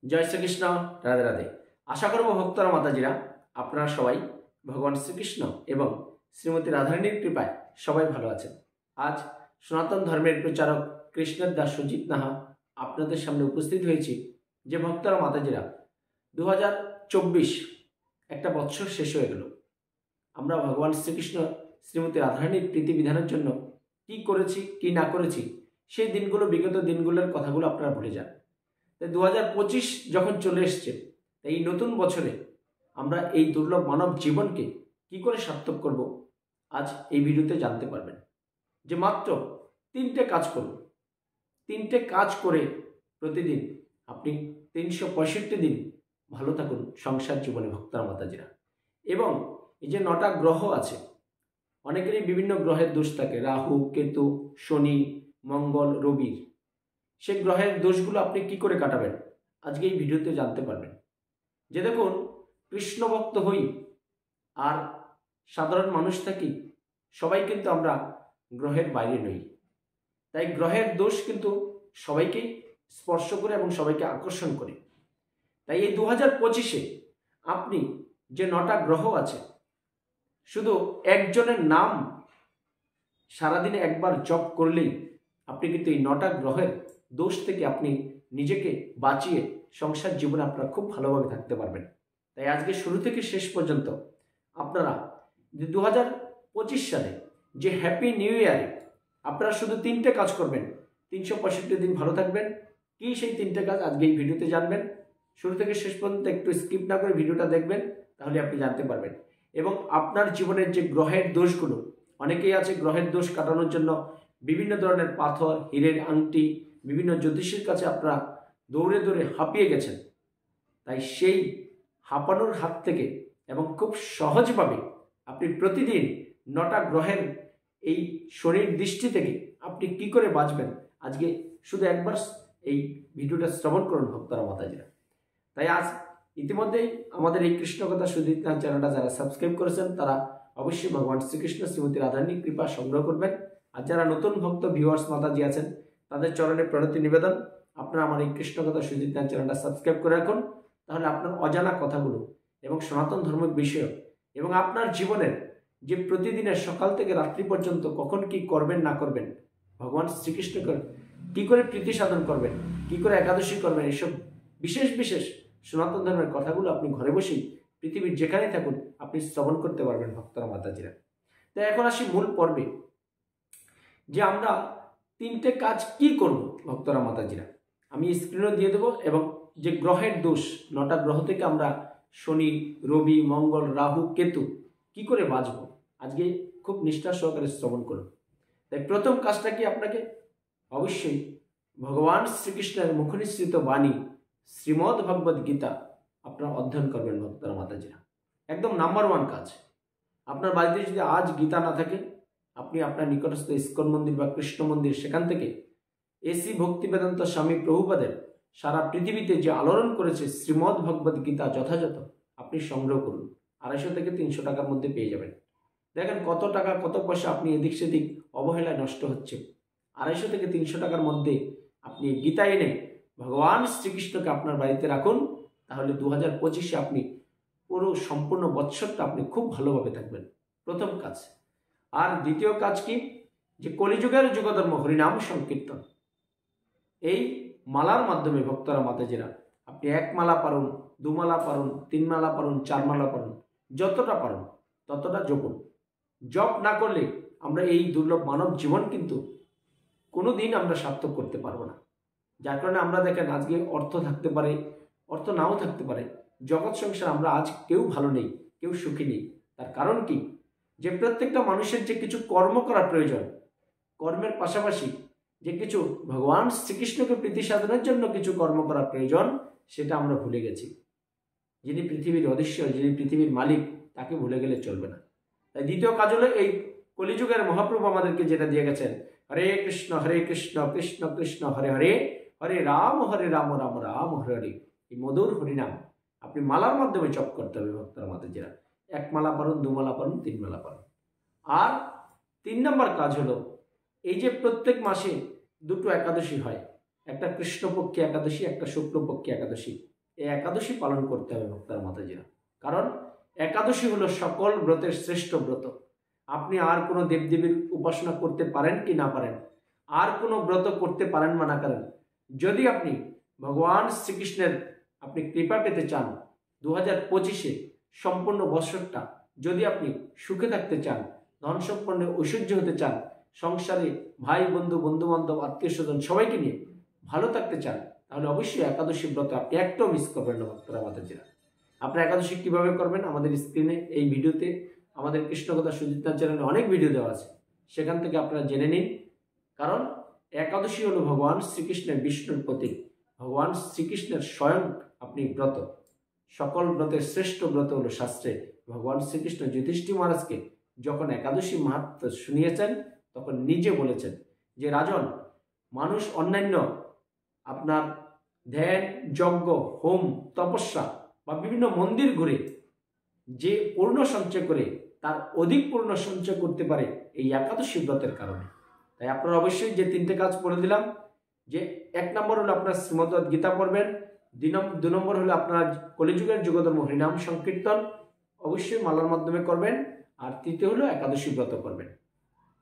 জয় শ্রীকৃষ্ণ। রাধে রাধে। আশা করব ভক্তরা মাতাজিরা আপনারা সবাই ভগবান শ্রীকৃষ্ণ এবং শ্রীমতী রাধারানীর কৃপায় সবাই ভালো আছেন। আজ সনাতন ধর্মের প্রচারক কৃষ্ণের দাস সুজিত নাহা আপনাদের সামনে উপস্থিত হয়েছি। যে ভক্তরা মাতাজিরা 2024 একটা বৎসর শেষ হয়ে গেল। আমরা ভগবান শ্রীকৃষ্ণ শ্রীমতী রাধারানীর প্রীতি বিধানের জন্য কি করেছি কি না করেছি সেই দিনগুলো, বিগত দিনগুলোর কথাগুলো আপনারা ভুলে যান। 2025 যখন চলে এসছে, এই নতুন বছরে আমরা এই দুর্লভ মানব জীবনকে কি করে সার্থক করব, আজ এই ভিডিওতে জানতে পারবেন। যে মাত্র 3টে কাজ করুন, 3টে কাজ করে প্রতিদিন আপনি 365 দিন ভালো থাকুন সংসার জীবনে ভক্তরা মাতাজিরা। এবং এই যে 9টা গ্রহ আছে, অনেকেরই বিভিন্ন গ্রহের দোষ থাকে, রাহু, কেতু, শনি, মঙ্গল, রবির। সেই গ্রহের দোষগুলো আপনি কি করে কাটাবেন আজকে এই ভিডিওতে জানতে পারবেন। যে দেখুন, কৃষ্ণ ভক্ত হই আর সাধারণ মানুষ থাকি, সবাই কিন্তু আমরা গ্রহের বাইরে নই। তাই গ্রহের দোষ কিন্তু সবাইকেই স্পর্শ করে এবং সবাইকে আকর্ষণ করে। তাই এই 2025-এ আপনি যে 9টা গ্রহ আছে, শুধু একজনের নাম সারাদিনে একবার জপ করলেই আপনি কিন্তু এই 9টা গ্রহের দোষ থেকে আপনি নিজেকে বাঁচিয়ে সংসার জীবনে আপনারা খুব ভালোভাবে থাকতে পারবেন। তাই আজকে শুরু থেকে শেষ পর্যন্ত আপনারা 2025 সালে যে হ্যাপি নিউ ইয়ারে আপনারা শুধু 3টে কাজ করবেন, 365 দিন ভালো থাকবেন। কি সেই 3টে কাজ আজকে এই ভিডিওতে জানবেন। শুরু থেকে শেষ পর্যন্ত একটু স্কিপ না করে ভিডিওটা দেখবেন, তাহলে আপনি জানতে পারবেন। এবং আপনার জীবনের যে গ্রহের দোষগুলো, অনেকেই আছে গ্রহের দোষ কাটানোর জন্য বিভিন্ন ধরনের পাথর, হীরের আংটি, বিভিন্ন জ্যোতিষীর কাছে আপনারা দৌড়ে দৌড়ে হাঁপিয়ে গেছেন। তাই সেই হাঁপানোর হাত থেকে এবং খুব সহজভাবে আপনি প্রতিদিন 9টা গ্রহের এই শনির দৃষ্টি থেকে আপনি কি করে বাঁচবেন, আজকে শুধু একবার এই ভিডিওটা শ্রবণ করুন ভক্তরা মাতাজিরা। তাই আজ ইতিমধ্যেই আমাদের এই কৃষ্ণকথা সুজিত নাহা চ্যানেলটা যারা সাবস্ক্রাইব করেছেন তারা অবশ্যই ভগবান শ্রীকৃষ্ণ শ্রীমতী রাধারানীর কৃপা সংগ্রহ করবেন। আর যারা নতুন ভক্ত ভিউয়ার্স মাতাজি আছেন, তাদের চরণে প্রণতি নিবেদন, আপনারা আমার এই কৃষ্ণকথা সুজিত নাহা চ্যানেলটা সাবস্ক্রাইব করে রাখুন। তাহলে আপনার অজানা কথাগুলো এবং সনাতন ধর্মের বিষয় এবং আপনার জীবনের যে প্রতিদিনের সকাল থেকে রাত্রি পর্যন্ত কখন কি করবেন না করবেন, ভগবান শ্রীকৃষ্ণকে কী করে প্রীতি সাধন করবেন, কী করে একাদশী করবেন, এইসব বিশেষ বিশেষ সনাতন ধর্মের কথাগুলো আপনি ঘরে বসেই পৃথিবীর যেখানেই থাকুন আপনি শ্রবণ করতে পারবেন ভক্তরা মাতাজিরা। তাই এখন আসি মূল পর্বে, যে আমরা 3টে কাজ কি করব ভক্তরা মাতাজিরা। আমি স্ক্রিনও দিয়ে দেবো। এবং যে গ্রহের দোষ, 9টা গ্রহ থেকে আমরা শনি, রবি, মঙ্গল, রাহু, কেতু কি করে বাঁচব আজকে খুব নিষ্ঠা সহকারে শ্রবণ করুন। তাই প্রথম কাজটা কি, আপনাকে অবশ্যই ভগবান শ্রীকৃষ্ণের মুখনিসৃত বাণী শ্রীমদ্ ভগবদ গীতা আপনারা অধ্যয়ন করবেন ভক্তরা মাতাজিরা। একদম নাম্বার 1 কাজ। আপনার বাড়িতে যদি আজ গীতা না থাকে, আপনি আপনার নিকটস্থ ইস্কন মন্দির বা কৃষ্ণ মন্দির, সেখান থেকে এসি ভক্তিবেদান্ত স্বামী প্রভুপাদের সারা পৃথিবীতে যে আলোড়ন করেছে শ্রীমদ্ ভগবদ গীতা যথাযথ আপনি সংগ্রহ করুন। 250 থেকে 300 টাকার মধ্যে পেয়ে যাবেন। দেখেন কত টাকা কত পয়সা আপনি এদিক সেদিক অবহেলায় নষ্ট হচ্ছে। 250 থেকে 300 টাকার মধ্যে আপনি গীতা এনে ভগবান শ্রীকৃষ্ণকে আপনার বাড়িতে রাখুন। তাহলে 2025-এ আপনি পুরো সম্পূর্ণ বৎসরটা আপনি খুব ভালোভাবে থাকবেন। প্রথম কাজ। আর দ্বিতীয় কাজ কি, যে কলিযুগের যুগধর্ম হরিনাম সংকীর্তন, এই মালার মাধ্যমে ভক্তরা মাতাজিরা আপনি 1 মালা পারুন, 2 মালা পারুন, 3 মালা পারুন, 4 মালা পারুন, যতটা পারুন ততটা জপুন। জপ না করলে আমরা এই দুর্লভ মানব জীবন কিন্তু কোনো দিন আমরা সার্থক করতে পারবো না। যার কারণে আমরা দেখেন আজকে অর্থ থাকতে পারে, অর্থ নাও থাকতে পারে, জগৎ সংসার আমরা আজ কেউ ভালো নেই, কেউ সুখী নেই। তার কারণ কি, যে প্রত্যেকটা মানুষের যে কিছু কর্ম করা প্রয়োজন, কর্মের পাশাপাশি যে কিছু ভগবান শ্রীকৃষ্ণকে প্রীতি সাধনের জন্য কিছু কর্ম করা প্রয়োজন, সেটা আমরা ভুলে গেছি। যিনি পৃথিবীর অধীশ্বর, যিনি পৃথিবীর মালিক, তাকে ভুলে গেলে চলবে না। তাই দ্বিতীয় কাজ হলো, এই কলিযুগের মহাপ্রভু আমাদেরকে যেটা দিয়ে গেছেন, হরে কৃষ্ণ কৃষ্ণ কৃষ্ণ হরে হরে, হরে রাম রাম রাম হরে হরে, এই মধুর হরিনাম আপনি মালার মাধ্যমে জপ করতে হবে ভক্তরা মাতাজিরা। 1 মালা পারুন, 2 মালা পারুন, 3 মালা পারুন। আর 3 নম্বর কাজ হলো, এই যে প্রত্যেক মাসে 2টো একাদশী হয়, একটা কৃষ্ণপক্ষী একাদশী, একটা শুক্লপক্ষী একাদশী। এই একাদশী পালন করতে হবে ভক্তরা মাতাজিরা। কারণ একাদশী হলো সকল ব্রতের শ্রেষ্ঠ ব্রত। আপনি আর কোনো দেবদেবীর উপাসনা করতে পারেন কি না পারেন, আর কোনো ব্রত করতে পারেন বা না করেন, যদি আপনি ভগবান শ্রীকৃষ্ণের আপনি কৃপা পেতে চান 2025-এ সম্পূর্ণ বছরটা যদি আপনি সুখে থাকতে চান, ধন সম্পন্ন ঐশ্বর্য হতে চান, সংসারে ভাই বন্ধু বন্ধুবান্ধব আত্মীয় স্বজন সবাইকে নিয়ে ভালো থাকতে চান, তাহলে অবশ্যই একাদশী ব্রত আপনি একটাও মিস করবেন না ভক্তরা মাতাজিরা। আপনার একাদশী কিভাবে করবেন আমাদের স্ক্রিনে এই ভিডিওতে আমাদের কৃষ্ণকথা সুজিত নাথ চ্যানেলে অনেক ভিডিও দেওয়া আছে, সেখান থেকে আপনারা জেনে নিন। কারণ একাদশী হলো ভগবান শ্রীকৃষ্ণের বিষ্ণুর প্রতীক, ভগবান শ্রীকৃষ্ণের স্বয়ং আপনি ব্রত। সকল ব্রতের শ্রেষ্ঠ ব্রত হলো শাস্ত্রে ভগবান শ্রীকৃষ্ণ যুধিষ্ঠির মহারাজকে যখন একাদশী মাহাত্ম্য শুনিয়েছেন তখন নিজে বলেছেন যে রাজন, মানুষ অন্যান্য আপনার ধ্যান যজ্ঞ হোম তপস্যা বা বিভিন্ন মন্দির ঘুরে যে পূর্ণ সঞ্চয় করে তার অধিক পূর্ণ সঞ্চয় করতে পারে এই একাদশী ব্রতের কারণে। তাই আপনারা অবশ্যই যে 3টে কাজ করে দিলাম, যে 1 নম্বর হলো আপনার শ্রীমদ্ গীতা পড়বেন, 2 নম্বর হলো আপনার কলিযুগের যুগধর্ম হরিনাম সংকীর্তন অবশ্যই মালার মাধ্যমে করবেন, আর 3য় হলো একাদশী ব্রত করবেন।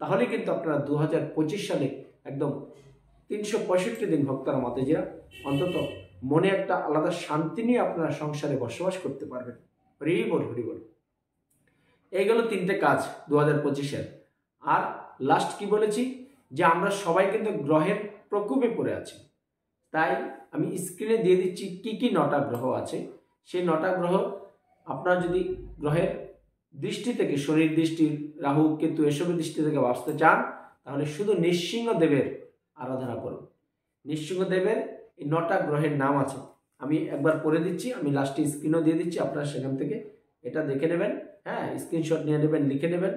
তাহলে কিন্তু আপনারা 2025 সালে একদম 365 দিন ভক্তরা মাতাজিরা অন্তত মনে একটা আলাদা শান্তি নিয়ে আপনারা সংসারে বসবাস করতে পারবেন। হরি বল হরি বল। এইগুলো 3টে কাজ 2025-এর। আর লাস্ট কি বলেছি যে আমরা সবাই কিন্তু গ্রহের প্রকোপে পড়ে আছি, তাই আমি স্ক্রিনে দিয়ে দিচ্ছি কি কি 9টা গ্রহ আছে। সেই 9টা গ্রহ আপনারা যদি গ্রহের দৃষ্টি থেকে, শনির দৃষ্টি, রাহু কেতু এসবের দৃষ্টি থেকে বাঁচতে চান, তাহলে শুধু নৃসিংহদেবের আরাধনা করুন। নৃসিংহদেবের এই 9টা গ্রহের নাম আছে, আমি একবার পড়ে দিচ্ছি, আমি লাস্টে স্ক্রিনও দিয়ে দিচ্ছি, আপনারা সেখান থেকে এটা দেখে নেবেন। হ্যাঁ, স্ক্রিনশট নিয়ে নেবেন, লিখে নেবেন।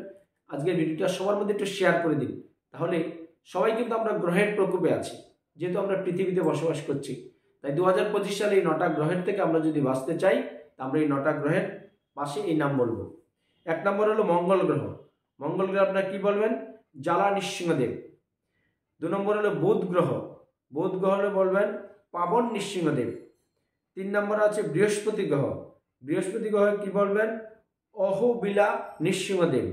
আজকের ভিডিওটা সবার মধ্যে একটু শেয়ার করে দিন, তাহলে সবাই কিন্তু আমরা গ্রহের প্রকোপে আছি, যেহেতু আমরা পৃথিবীতে বসবাস করছি। তাই 2025 সালে এই 9টা গ্রহের থেকে আমরা যদি বাঁচতে চাই, তা আমরা এই 9টা গ্রহের পাশে এই নাম বলবো। 1 নম্বর হলো মঙ্গল গ্রহ। মঙ্গল গ্রহ আপনারা কি বলবেন? জ্বালা নৃসিংহদেব। 2 নম্বর হলো বুধ গ্রহ। বুধ গ্রহ হলে বলবেন পাবন নৃসিংহদেব। 3 নম্বর আছে বৃহস্পতি গ্রহ। বৃহস্পতি গ্রহ কি বলবেন? অহোবিলা নৃসিংহদেব।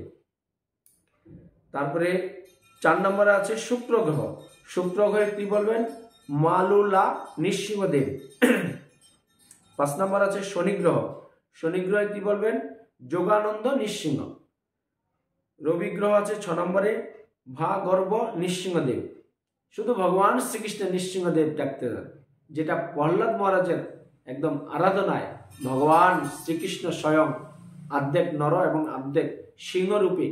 তারপরে 4 নম্বরে আছে শুক্র গ্রহ। শুক্র গ্রহে কি বলবেন? মালুলা নৃসিংহদেব। 5 নম্বর আছে শনি গ্রহ। শনি গ্রহে কি বলবেন? যোগানন্দ নৃসিংহ। রবি গ্রহ আছে 6 নম্বরে ভাগর্ভ নৃসিংহদেব। শুধু ভগবান শ্রীকৃষ্ণের নৃসিংহদেব ডাকতে হবে, যেটা প্রহ্লাদ মহারাজের একদম আরাধনায় ভগবান শ্রীকৃষ্ণ স্বয়ং আর্ধেক নর এবং আর্ধেক সিংহ রূপে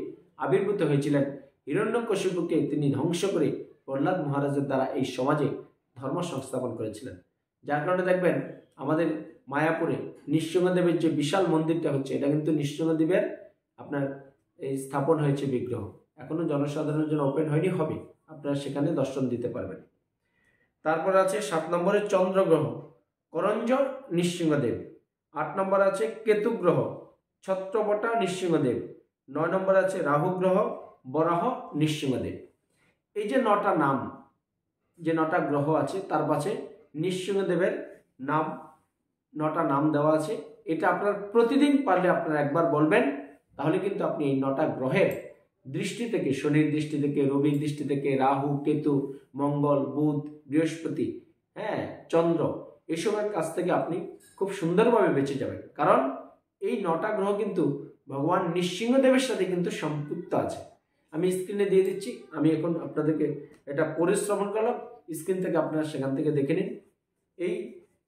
আবির্ভূত হয়েছিলেন। হিরণ্যকশিপুকে তিনি ধ্বংস করে প্রহ্লাদ মহারাজের দ্বারা এই সমাজে ধর্ম সংস্থাপন করেছিলেন। যার কারণে দেখবেন আমাদের মায়াপুরে নৃসিংহদেবের যে বিশাল মন্দিরটা হচ্ছে, এটা কিন্তু নৃসিংহদেবের আপনার এই স্থাপন হয়েছে বিগ্রহ। এখনো জনসাধারণের জন্য ওপেন হয়নি, হবে, আপনারা সেখানে দর্শন দিতে পারবেন। তারপর আছে 7 নম্বরে চন্দ্র গ্রহ, করঞ্জ নৃসিংহদেব। 8 নম্বর আছে কেতু গ্রহ, ছত্রবটা নৃসিংহদেব। 9 নম্বর আছে রাহু গ্রহ, বরাহ নৃসিংহদেব। এই যে 9টা নাম, যে 9টা গ্রহ আছে তার পাশে নৃসিংহদেবের নাম 9টা নাম দেওয়া আছে। এটা আপনার প্রতিদিন পারলে আপনারা একবার বলবেন, তাহলে কিন্তু আপনি এই 9টা গ্রহের দৃষ্টি থেকে, শনির দৃষ্টি থেকে, রবির দৃষ্টি থেকে, রাহু কেতু মঙ্গল বুধ বৃহস্পতি, হ্যাঁ চন্দ্র, এসবের কাছ থেকে আপনি খুব সুন্দরভাবে বেঁচে যাবেন। কারণ এই 9টা গ্রহ কিন্তু ভগবান নৃসিংহদেবের সাথে কিন্তু সম্পৃক্ত আছে। আমি স্ক্রিনে দিয়ে দিচ্ছি, আমি এখন আপনাদেরকে এটা পরিশ্রবণ করলাম, স্ক্রিন থেকে আপনারা সেখান থেকে দেখে নিন। এই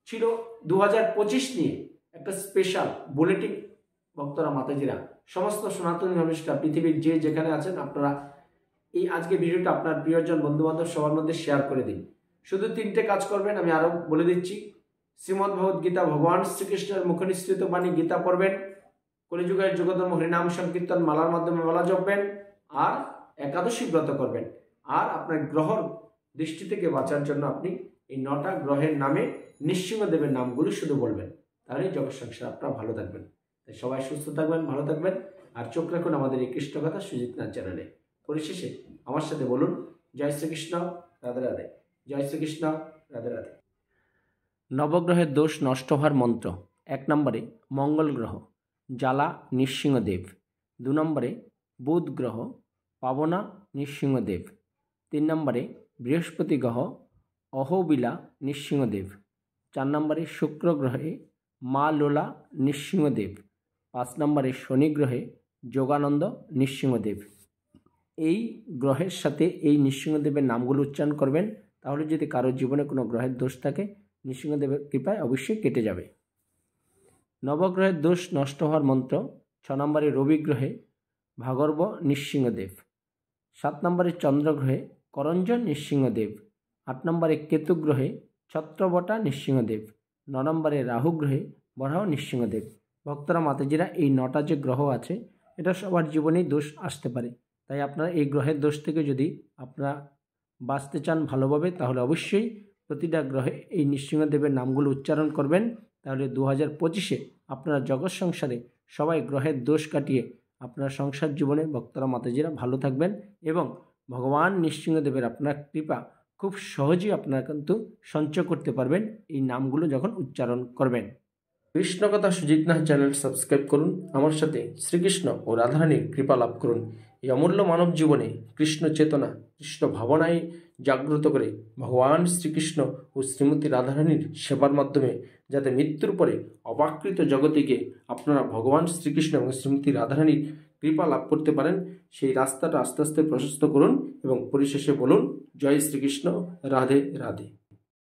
ছিল 2025 নিয়ে একটা স্পেশাল বুলেটিন ভক্তরা মাতাজিরা, সমস্ত সনাতনী ধর্মিষ্ঠা পৃথিবীর যে যেখানে আছেন আপনারা এই আজকে ভিডিওটা আপনার প্রিয়জন বন্ধুবান্ধব সবার মধ্যে শেয়ার করে দিন। শুধু 3টে কাজ করবেন, আমি আরও বলে দিচ্ছি। শ্রীমদ্ ভগবদ গীতা ভগবান শ্রীকৃষ্ণের মুখনিসৃত বাণী গীতা পড়বেন, কলিযুগের যুগধর্ম হরিনাম সংকীর্তন মালার মাধ্যমে মালা জপবেন, আর একাদশী ব্রত করবেন। আর আপনার গ্রহর দৃষ্টি থেকে বাঁচার জন্য আপনি এই 9টা গ্রহের নামে নৃসিংহদেবের নামগুলো শুধু বলবেন, তাহলেই জগৎ সংসার আপনারা ভালো থাকবেন। তাই সবাই সুস্থ থাকবেন, ভালো থাকবেন, আর চোখ রাখুন আমাদের এই কৃষ্ণকথা সুজিত নাথ চ্যানেলে। পরিশেষে আমার সাথে বলুন জয় শ্রীকৃষ্ণ, রাধে রাধে। জয় শ্রীকৃষ্ণ, রাধে রাধে। নবগ্রহের দোষ নষ্ট হওয়ার মন্ত্র। 1 নম্বরে মঙ্গল গ্রহ, জ্বালা নৃসিংহদেব। 2 নম্বরে বুধ গ্রহ, পাবনা নৃসিংহদেব। 3 নম্বরে বৃহস্পতি গ্রহ, অহোবিলা নৃসিংহদেব। 4 নম্বরে শুক্র গ্রহে মা লোলা নৃসিংহদেব। 5 নম্বরে শনি গ্রহে যোগানন্দ নৃসিংহদেব। এই গ্রহের সাথে এই নৃসিংহদেবের নামগুলো উচ্চারণ করবেন, তাহলে যদি কারোর জীবনে কোনো গ্রহের দোষ থাকে নৃসিংহদেবের কৃপায় অবশ্যই কেটে যাবে। নবগ্রহের দোষ নষ্ট হওয়ার মন্ত্র। 6 নম্বরে রবি গ্রহে ভাগর্ব নৃসিংহদেব। 7 নম্বরে চন্দ্রগ্রহে করঞ্জন নৃসিংহদেব। 8 নম্বরে কেতু গ্রহে ছত্রবটা নৃসিংহদেব। 9 নম্বরে রাহু গ্রহে বরাহ নৃসিংহদেব। ভক্তরা মাতাজিরা, এই 9টা যে গ্রহ আছে এটা সবার জীবনেই দোষ আসতে পারে, তাই আপনারা এই গ্রহের দোষ থেকে যদি আপনারা বাঁচতে চান ভালোভাবে, তাহলে অবশ্যই প্রতিটা গ্রহে এই নৃসিংহদেবের নামগুলো উচ্চারণ করবেন। তাহলে 2025-এ আপনারা জগৎ সংসারে সবাই গ্রহের দোষ কাটিয়ে আপনার সংসার জীবনে ভক্তরা মাতাজিরা ভালো থাকবেন এবং ভগবান নৃসিংহদেবের আপনার কৃপা খুব সহজেই আপনারা কিন্তু সঞ্চয় করতে পারবেন এই নামগুলো যখন উচ্চারণ করবেন। কৃষ্ণকথা সুজিত নাথ চ্যানেল সাবস্ক্রাইব করুন, আমার সাথে শ্রীকৃষ্ণ ও রাধারানীর কৃপা লাভ করুন। এই অমূল্য মানব জীবনে কৃষ্ণ চেতনা, কৃষ্ণ ভাবনায় জাগ্রত করে ভগবান শ্রীকৃষ্ণ ও শ্রীমতী রাধারানীর সেবার মাধ্যমে যাতে মৃত্যুর পরে অপাকৃত জগতে গিয়ে আপনারা ভগবান শ্রীকৃষ্ণ এবং শ্রীমতী রাধারানীর কৃপা লাভ করতে পারেন, সেই রাস্তাটা আস্তে আস্তে প্রশস্ত করুন এবং পরিশেষে বলুন জয় শ্রীকৃষ্ণ, রাধে রাধে।